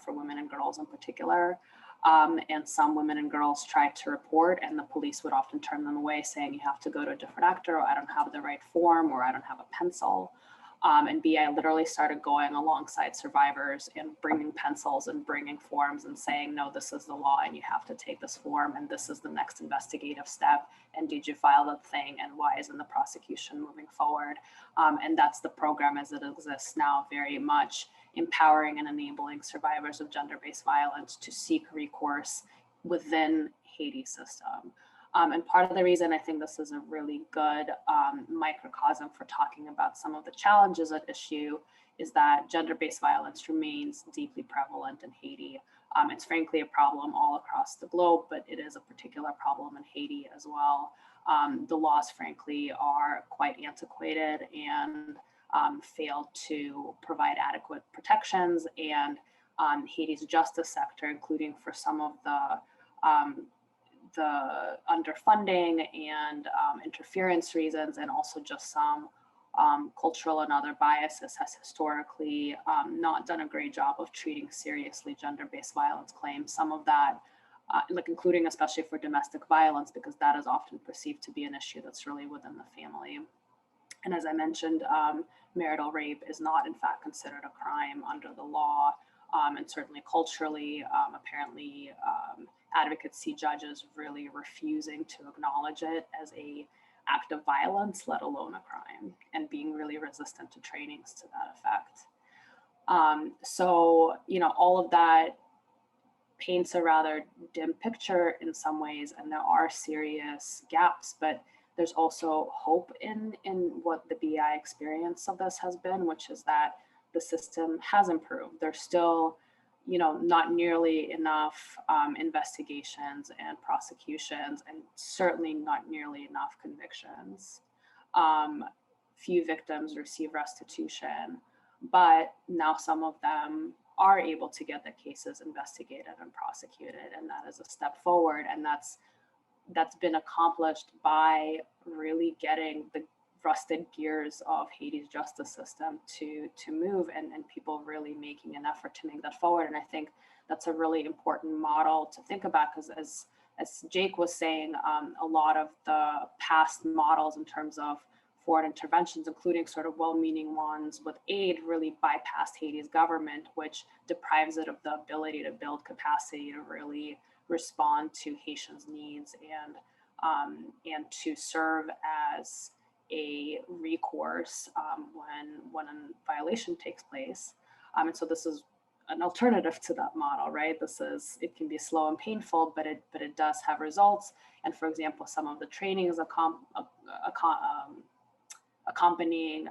for women and girls in particular. And some women and girls tried to report, and the police would often turn them away saying, you have to go to a different actor, or I don't have the right form, or I don't have a pencil. And BI literally started going alongside survivors and bringing pencils and bringing forms and saying, no, this is the law and you have to take this form, and this is the next investigative step, and did you file that thing, and why isn't the prosecution moving forward? And that's the program as it exists now, very much empowering and enabling survivors of gender-based violence to seek recourse within Haiti's system. And part of the reason I think this is a really good microcosm for talking about some of the challenges at issue is that gender-based violence remains deeply prevalent in Haiti. It's frankly a problem all across the globe, but it is a particular problem in Haiti as well. The laws, frankly, are quite antiquated and fail to provide adequate protections, and Haiti's justice sector, including for some of the underfunding and interference reasons, and also just some cultural and other biases, has historically not done a great job of treating seriously gender-based violence claims. Some of that, like including especially for domestic violence, because that is often perceived to be an issue that's really within the family. And as I mentioned, marital rape is not in fact considered a crime under the law. And certainly culturally, apparently advocacy judges really refusing to acknowledge it as an act of violence, let alone a crime, and being really resistant to trainings to that effect. So, all of that paints a rather dim picture in some ways, and there are serious gaps, but there's also hope in what the BI experience of this has been, which is that the system has improved. There's still, not nearly enough investigations and prosecutions, and certainly not nearly enough convictions. Few victims receive restitution, but now some of them are able to get their cases investigated and prosecuted, and that is a step forward. And that's been accomplished by really getting the rusted gears of Haiti's justice system to move, and people really making an effort to make that forward. And I think that's a really important model to think about, because as Jake was saying, a lot of the past models in terms of foreign interventions, including sort of well-meaning ones with aid, really bypassed Haiti's government, which deprives it of the ability to build capacity to really respond to Haitians' needs and to serve as a recourse when a violation takes place. And so this is an alternative to that model, right? It can be slow and painful, but it does have results. And for example, some of the training is accompanying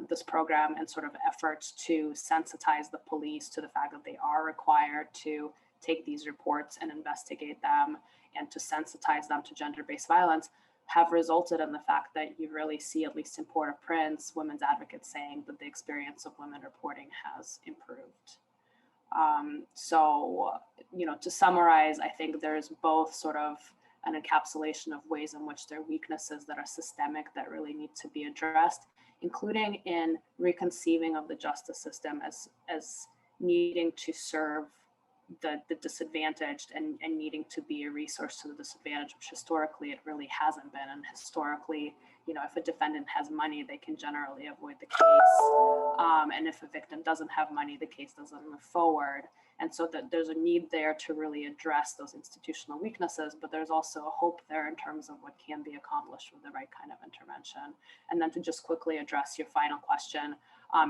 this program and sort of efforts to sensitize the police to the fact that they are required to take these reports and investigate them and to sensitize them to gender-based violence have resulted in the fact that you really see, at least in Port-au-Prince, women's advocates saying that the experience of women reporting has improved. So, to summarize, I think there's both sort of an encapsulation of ways in which there are weaknesses that are systemic that really need to be addressed, including in reconceiving of the justice system as needing to serve the disadvantaged and needing to be a resource to the disadvantaged, which historically it really hasn't been. And historically, if a defendant has money, they can generally avoid the case. And if a victim doesn't have money, the case doesn't move forward. And so that there's a need there to really address those institutional weaknesses, but there's also a hope there in terms of what can be accomplished with the right kind of intervention. And then to just quickly address your final question,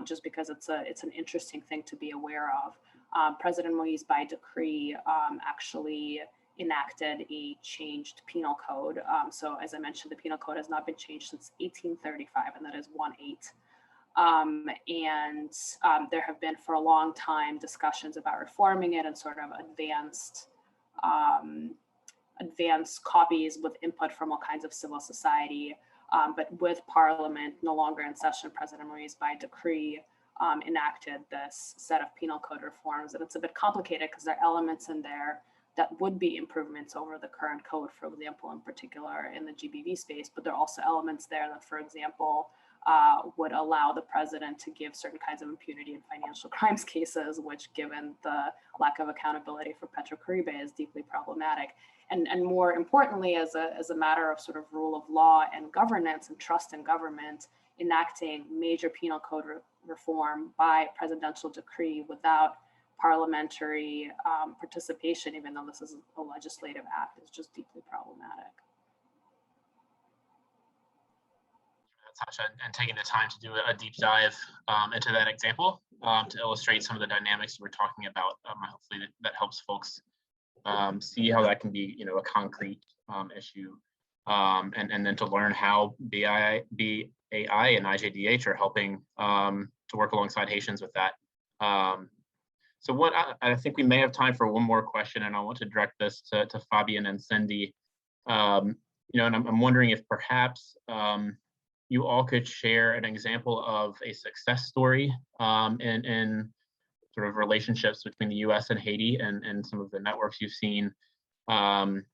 just because it's an interesting thing to be aware of. President Moïse, by decree, actually enacted a changed penal code. So as I mentioned, the penal code has not been changed since 1835, and that is 1/8. There have been for a long time discussions about reforming it and sort of advanced copies with input from all kinds of civil society. But with Parliament no longer in session, President Moïse, by decree, enacted this set of penal code reforms. And it's a bit complicated because there are elements in there that would be improvements over the current code, for example, in particular in the GBV space, but there are also elements there that, for example, would allow the president to give certain kinds of impunity in financial crimes cases, which, given the lack of accountability for Petrocaribe, is deeply problematic. And more importantly, as a matter of sort of rule of law and governance and trust in government, enacting major penal code reform by presidential decree without parliamentary participation, even though this is a legislative act, is just deeply problematic. Tasha, and taking the time to do a deep dive into that example to illustrate some of the dynamics we're talking about. Hopefully that helps folks see how that can be, a concrete issue, and then to learn how BAI and IJDH are helping to work alongside Haitians with that. So what I think we may have time for one more question, and I want to direct this to Fabian and Cindy. And I'm wondering if perhaps you all could share an example of a success story in sort of relationships between the US and Haiti and some of the networks you've seen. And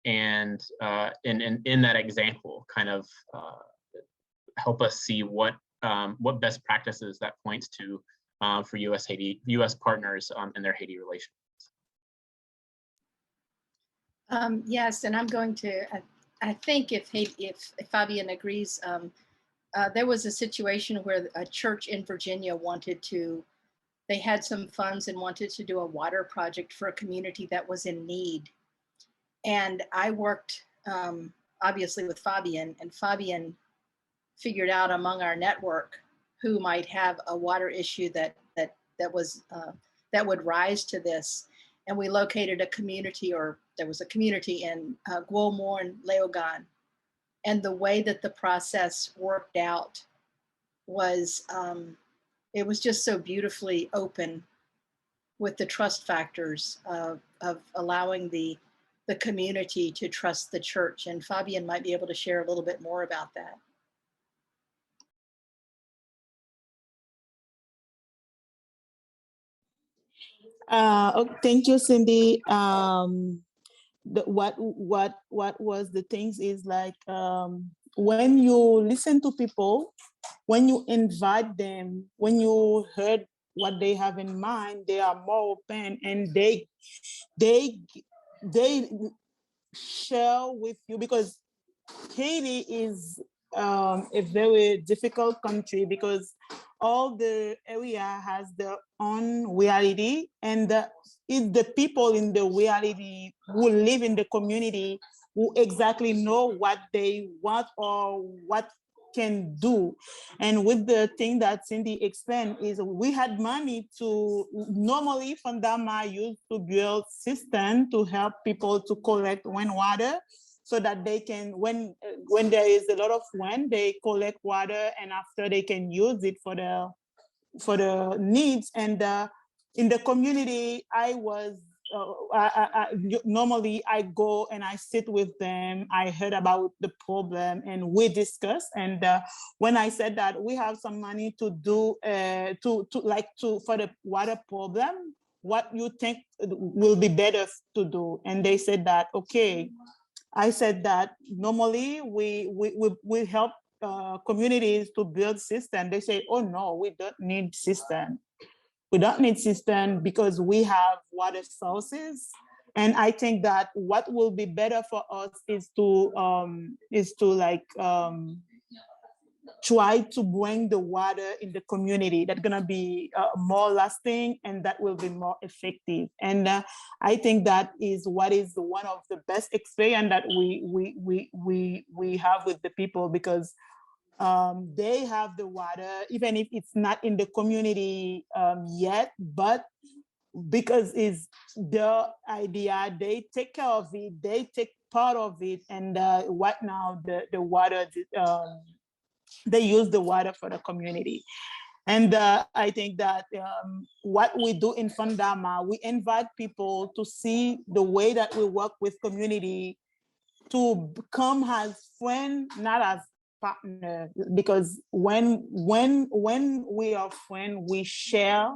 in that example, kind of help us see what best practices that points to for US partners in their Haiti relations. Yes, and I'm going to, I think if Fabian agrees, there was a situation where a church in Virginia they had some funds and wanted to do a water project for a community that was in need. And I worked obviously with Fabian, and Fabian figured out among our network who might have a water issue that would rise to this. And we located a community, or there was a community in Guomor and Leogan. And the way that the process worked out was, it was just so beautifully open with the trust factors of allowing the community to trust the church. And Fabian might be able to share a little bit more about that. Thank you, Cindy. What was the things is like, when you listen to people, when you invite them, when you heard what they have in mind, they are more open, and they share with you, because Haiti is a very difficult country, because all the area has their own reality, and it's the people in the reality who live in the community who exactly know what they want or what can do. And with the thing that Cindy explained is we had money to, normally Fundama used to build system to help people to collect rainwater so that they can, when there is a lot of rain, they collect water and after they can use it for the needs. And in the community, normally I go and I sit with them. I heard about the problem and we discuss. And when I said that we have some money to do for the water problem, what you think will be better to do? And they said that, okay. I said that normally we help communities to build system. They say, oh no, we don't need system. We don't need system because we have water sources. And I think that what will be better for us is to try to bring the water in the community. That's gonna be more lasting and that will be more effective. And I think that is what is one of the best experience that we have with the people, because they have the water, even if it's not in the community yet, but because it's their idea, they take care of it, they take part of it, and right now the water, they use the water for the community. And I think that what we do in Fundama, we invite people to see the way that we work with community, to come as friends, not as partner, because when we are friends, we share.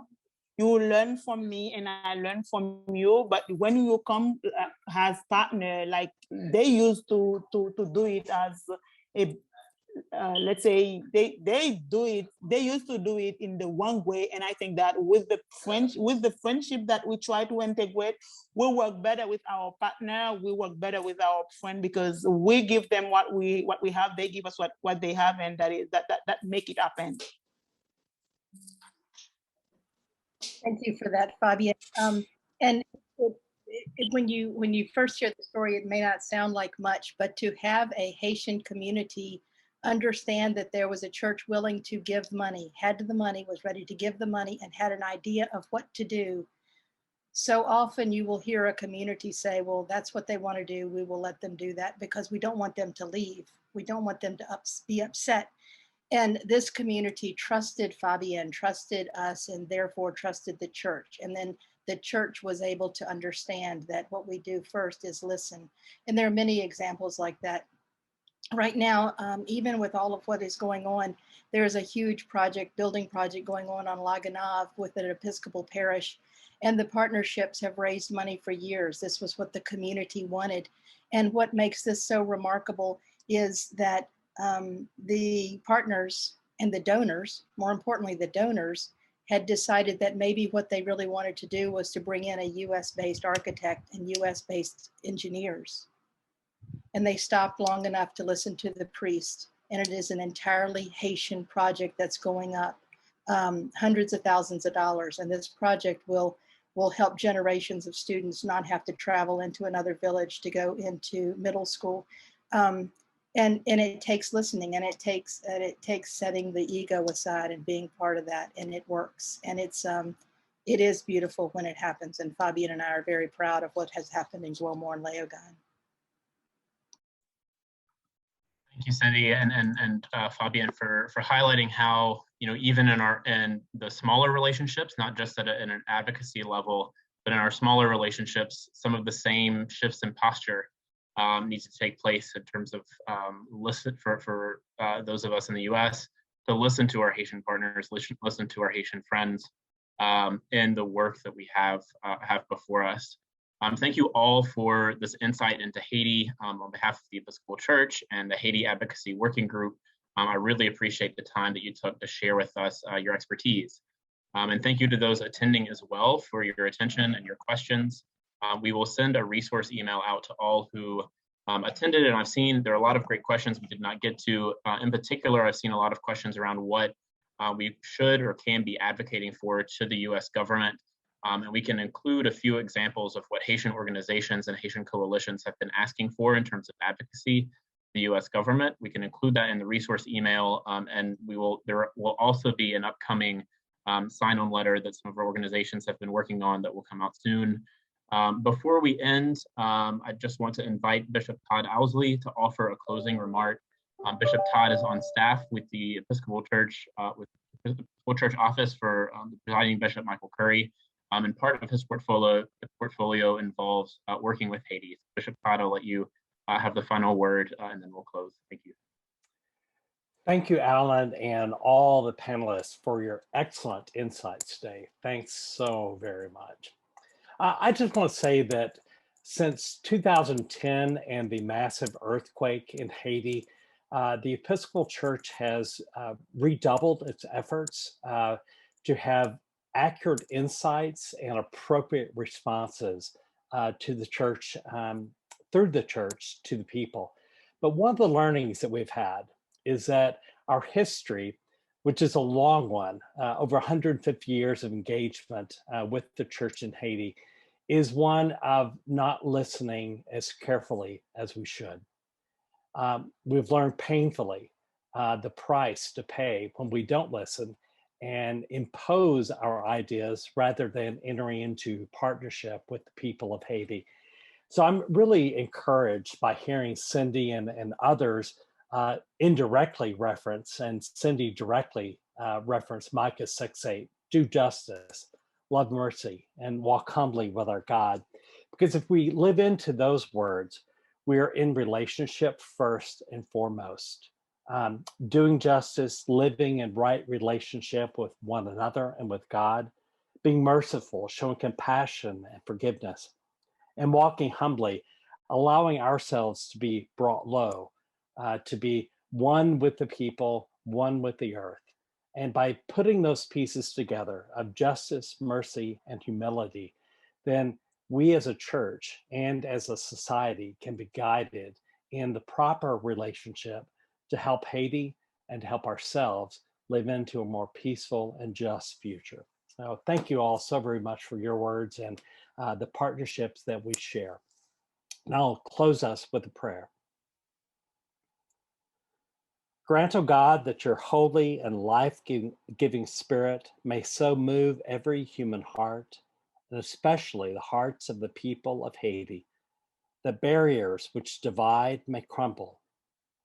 You learn from me and I learn from you. But when you come as partner, like they used to do it as a let's say they used to do it in the one way. And I think that with the friendship that we try to integrate, we work better with our partner, we work better with our friend, because we give them what we have, they give us what they have, and that make it happen. Thank you for that, Fabian. And when you first shared the story, it may not sound like much, but to have a Haitian community understand that there was a church willing to give money, had the money, was ready to give the money, and had an idea of what to do. So often you will hear a community say, well, that's what they want to do, we will let them do that, because we don't want them to leave. We don't want them to be upset. And this community trusted Fabienne, trusted us, and therefore trusted the church. And then the church was able to understand that what we do first is listen. And there are many examples like that. Right now, even with all of what is going on, there is a huge building project going on La Gonave with an Episcopal parish, and the partnerships have raised money for years. This was what the community wanted. And what makes this so remarkable is that the partners and the donors, more importantly, the donors, had decided that maybe what they really wanted to do was to bring in a US-based architect and US-based engineers. And they stopped long enough to listen to the priest. And it is an entirely Haitian project that's going up, hundreds of thousands of dollars. And this project will help generations of students not have to travel into another village to go into middle school. And it takes listening, and it takes setting the ego aside and being part of that, and it works. And it is beautiful when it happens. And Fabienne and I are very proud of what has happened in Guilmore and Léogâne. Thank you, Cindy and Fabienne for highlighting how, even in the smaller relationships, not just at an advocacy level, but in our smaller relationships, some of the same shifts in posture needs to take place in terms of listen for those of us in the U.S. to listen to our Haitian partners, listen to our Haitian friends in the work that we have before us. Thank you all for this insight into Haiti on behalf of the Episcopal Church and the Haiti Advocacy Working Group. I really appreciate the time that you took to share with us your expertise. And thank you to those attending as well for your attention and your questions. We will send a resource email out to all who attended, and I've seen there are a lot of great questions we did not get to. In particular, I've seen a lot of questions around what we should or can be advocating for to the US government. And we can include a few examples of what Haitian organizations and Haitian coalitions have been asking for in terms of advocacy. the U.S. government. We can include that in the resource email, and there will also be an upcoming sign-on letter that some of our organizations have been working on that will come out soon. Before we end, I just want to invite Bishop Todd Owsley to offer a closing remark. Bishop Todd is on staff with the Episcopal Church, with the Episcopal Church Office for the presiding Bishop Michael Curry, and part of his portfolio involves working with Haiti. So Bishop Todd, I'll let you have the final word, and then we'll close. Thank you. Thank you, Alan, and all the panelists for your excellent insights today. Thanks so very much. I just want to say that since 2010 and the massive earthquake in Haiti, the Episcopal Church has redoubled its efforts to have accurate insights and appropriate responses to the church, through the church to the people. But one of the learnings that we've had is that our history, which is a long one, over 150 years of engagement with the church in Haiti, is one of not listening as carefully as we should. We've learned painfully the price to pay when we don't listen and impose our ideas rather than entering into partnership with the people of Haiti. So I'm really encouraged by hearing Cindy and others indirectly reference, and Cindy directly reference Micah 6:8, do justice, love mercy, and walk humbly with our God. Because if we live into those words, we are in relationship first and foremost. Doing justice, living in right relationship with one another and with God, being merciful, showing compassion and forgiveness, and walking humbly, allowing ourselves to be brought low, to be one with the people, one with the earth. And by putting those pieces together of justice, mercy, and humility, then we as a church and as a society can be guided in the proper relationship to help Haiti and to help ourselves live into a more peaceful and just future. So thank you all so very much for your words and the partnerships that we share. Now I'll close us with a prayer. Grant, O God, that your holy and life-giving spirit may so move every human heart, and especially the hearts of the people of Haiti, that barriers which divide may crumble,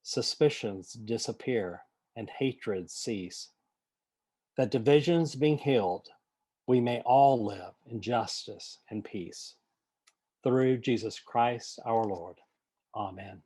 suspicions disappear, and hatred cease. That divisions being healed, we may all live in justice and peace. Through Jesus Christ our Lord. Amen.